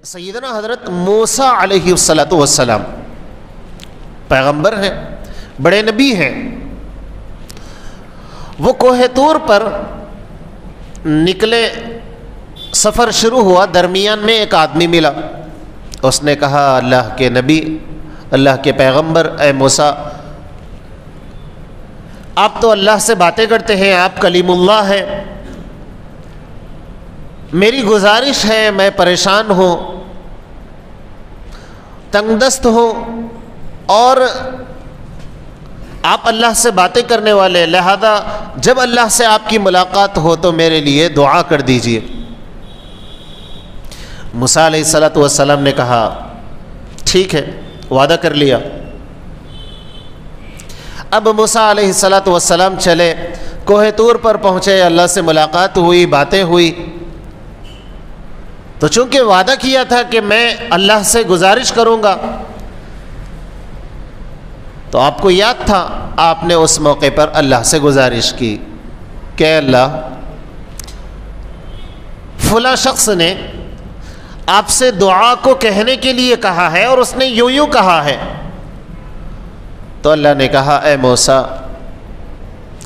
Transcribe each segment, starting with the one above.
سیدنا حضرت موسیٰ علیہ السلام پیغمبر ہیں، بڑے نبی ہیں. وہ کوہ طور پر نکلے، سفر شروع ہوا، درمیان میں ایک آدمی ملا. اس نے کہا اللہ کے نبی، اللہ کے پیغمبر، اے موسیٰ آپ تو اللہ سے باتیں کرتے ہیں، آپ کلیم اللہ ہیں، میری گزارش ہے، میں پریشان ہوں، تنگ دست ہوں، اور آپ اللہ سے باتیں کرنے والے، لہذا جب اللہ سے آپ کی ملاقات ہو تو میرے لیے دعا کر دیجئے. موسیٰ علیہ السلام نے کہا ٹھیک ہے، وعدہ کر لیا. اب موسیٰ علیہ السلام چلے، کوہ طور پر پہنچے، اللہ سے ملاقات ہوئی، باتیں ہوئی. تو چونکہ وعدہ کیا تھا کہ میں اللہ سے گزارش کروں گا، تو آپ کو یاد تھا، آپ نے اس موقع پر اللہ سے گزارش کی کہ اللہ فلاں شخص نے آپ سے دعا کو کہنے کے لیے کہا ہے اور اس نے یوں کہا ہے. تو اللہ نے کہا اے موسیٰ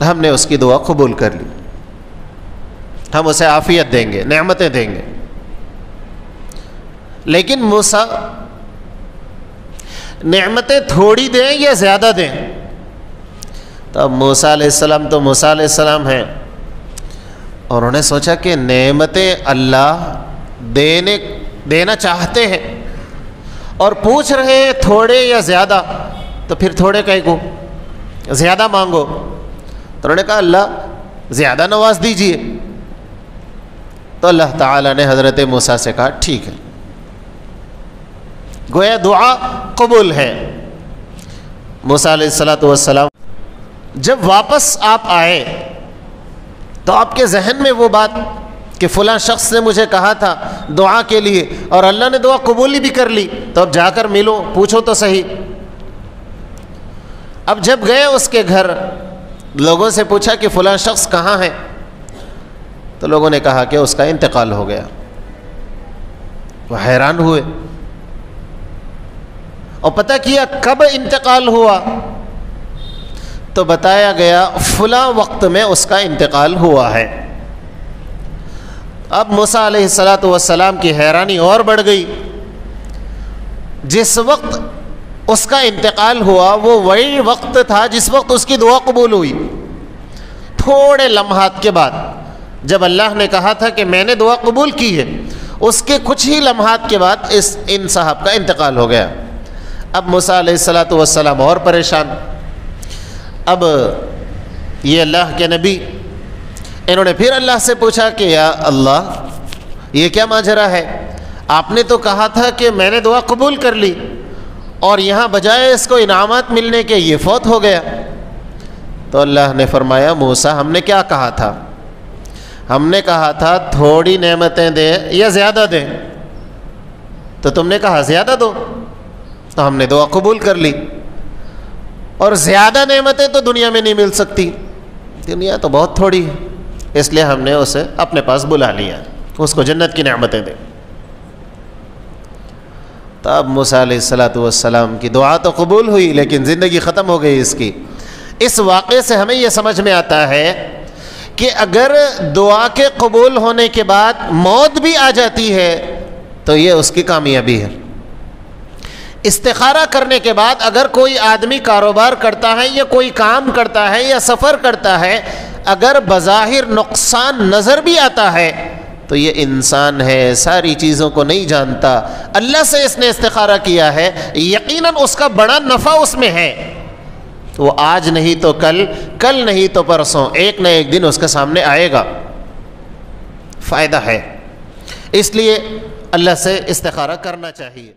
ہم نے اس کی دعا قبول کر لی، ہم اسے عافیت دیں گے، نعمتیں دیں گے. لیکن موسیٰ نعمتیں تھوڑی دیں یا زیادہ دیں؟ تو اب موسیٰ علیہ السلام تو موسیٰ علیہ السلام ہیں، اور انہوں نے سوچا کہ نعمتیں اللہ دینا چاہتے ہیں اور پوچھ رہے ہیں تھوڑے یا زیادہ، تو پھر تھوڑے کہیں کو زیادہ مانگو. تو انہوں نے کہا اللہ زیادہ نواز دیجئے. تو اللہ تعالیٰ نے حضرت موسیٰ سے کہا ٹھیک ہے، گویا دعا قبول ہے. موسیٰ علیہ السلام جب واپس آپ آئے تو آپ کے ذہن میں وہ بات کہ فلاں شخص نے مجھے کہا تھا دعا کے لیے اور اللہ نے دعا قبولی بھی کر لی، تو اب جا کر ملو، پوچھو تو صحیح. اب جب گئے اس کے گھر، لوگوں سے پوچھا کہ فلاں شخص کہاں ہے، تو لوگوں نے کہا کہ اس کا انتقال ہو گیا. وہ حیران ہوئے اور پتہ کیا کب انتقال ہوا، تو بتایا گیا فلاں وقت میں اس کا انتقال ہوا ہے. اب موسیٰ علیہ السلام کی حیرانی اور بڑھ گئی. جس وقت اس کا انتقال ہوا وہ وہی وقت تھا جس وقت اس کی دعا قبول ہوئی. تھوڑے لمحات کے بعد جب اللہ نے کہا تھا کہ میں نے دعا قبول کی ہے، اس کے کچھ ہی لمحات کے بعد ان صاحب کا انتقال ہو گیا. اب موسیٰ علیہ السلام اور پریشان. اب یہ اللہ کے نبی، انہوں نے پھر اللہ سے پوچھا کہ یا اللہ یہ کیا ماجرا ہے، آپ نے تو کہا تھا کہ میں نے دعا قبول کر لی اور یہاں بجائے اس کو انعامات ملنے کے یہ فوت ہو گیا. تو اللہ نے فرمایا موسیٰ ہم نے کیا کہا تھا، ہم نے کہا تھا تھوڑی نعمتیں دے یا زیادہ دے، تو تم نے کہا زیادہ دو، تو ہم نے دعا قبول کر لی. اور زیادہ نعمتیں تو دنیا میں نہیں مل سکتی، دنیا تو بہت تھوڑی ہے، اس لیے ہم نے اسے اپنے پاس بلا لیا، اس کو جنت کی نعمتیں دیں. تو اب موسیٰ علیہ السلام کی دعا تو قبول ہوئی لیکن زندگی ختم ہو گئی اس کی. اس واقعے سے ہمیں یہ سمجھ میں آتا ہے کہ اگر دعا کے قبول ہونے کے بعد موت بھی آ جاتی ہے تو یہ اس کی کامیابی ہے. استخارہ کرنے کے بعد اگر کوئی آدمی کاروبار کرتا ہے یا کوئی کام کرتا ہے یا سفر کرتا ہے، اگر بظاہر نقصان نظر بھی آتا ہے تو یہ انسان ہے، ساری چیزوں کو نہیں جانتا، اللہ سے اس نے استخارہ کیا ہے، یقیناً اس کا بڑا نفع اس میں ہے. وہ آج نہیں تو کل، کل نہیں تو پرسوں، ایک نہ ایک دن اس کے سامنے آئے گا، فائدہ ہے. اس لیے اللہ سے استخارہ کرنا چاہیے.